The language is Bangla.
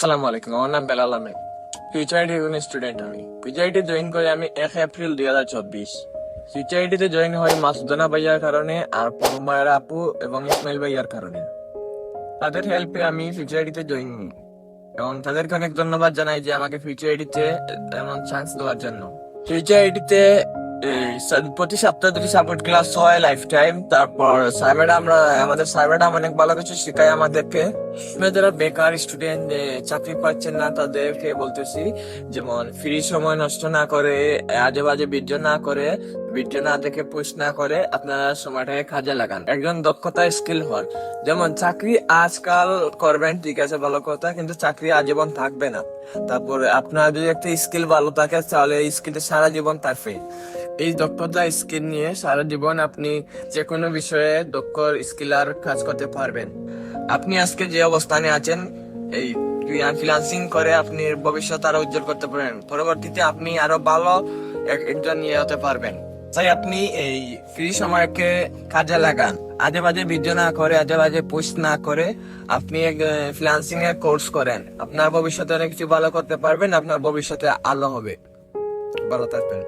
আসসালামু আলাইকুম, আমার নাম বেলাল আহমেদ। ফিউচারিটি স্টুডেন্ট। আমি ফিউচারিটি জয়েন করি আমি 1 এপ্রিল 2024। ফিউচারিটিতে জয়েন হয় মাসুদানা ভাইয়ার কারণে আর পরমায়ের আপু এবং ইসমাইল ভাইয়ার কারণে। তাদের হেল্পে আমি ফিউচারিটিতে জয়েন হই এবং তাদেরকে অনেক ধন্যবাদ জানাই যে আমাকে ফিউচারিটিতে এমন চান্স দেওয়ার জন্য। ফিউচারিটিতে প্রতি সপ্তাহে দুটি সাপোর্ট ক্লাস হয় লাইফ টাইম। তারপর আমাদের স্যার ম্যাডাম অনেক ভালো কিছু শেখায় আমাদেরকে। যারা বেকার স্টুডেন্ট চাকরি পাচ্ছেন না তাদেরকে বলতেছি, যেমন ফ্রি সময় নষ্ট না করে, আজে বাজে ভিডিও না করে, ভিডিও না দেখে পোস্ট না করে আপনারা সময়টাকে কাজে লাগান। একজন দক্ষতা স্কিল হন। যেমন চাকরি আজকাল করবেন, ঠিক আছে, ভালো কথা, কিন্তু চাকরি আজীবন থাকবে না। তারপরে আপনার যদি একটা স্কিল ভালো থাকে তাহলে এই স্কিলটা সারা জীবন থাকবে। এই দক্ষতা স্কিল নিয়ে সারা জীবন আপনি যে কোনো বিষয়ে দক্ষ স্কিলার কাজ করতে পারবেন। আপনি আজকে যে অবস্থানে আছেন, এই ফ্রিল্যান্সিং করে আপনি ভবিষ্যৎ আরো উজ্জ্বল করতে পারেন। পরবর্তীতে আপনি আরো ভালো একজন নিয়ে হতে পারবেন। তাই আপনি এই ফ্রি সময়কে কাজে লাগান। আজে বাজে ভিডিও না করে, আজে বাজে পোস্ট না করে আপনি ফ্রিল্যান্সিং এর কোর্স করেন। আপনার ভবিষ্যতে অনেক কিছু ভালো করতে পারবেন, আপনার ভবিষ্যতে আলো হবে। ভালো থাকবেন।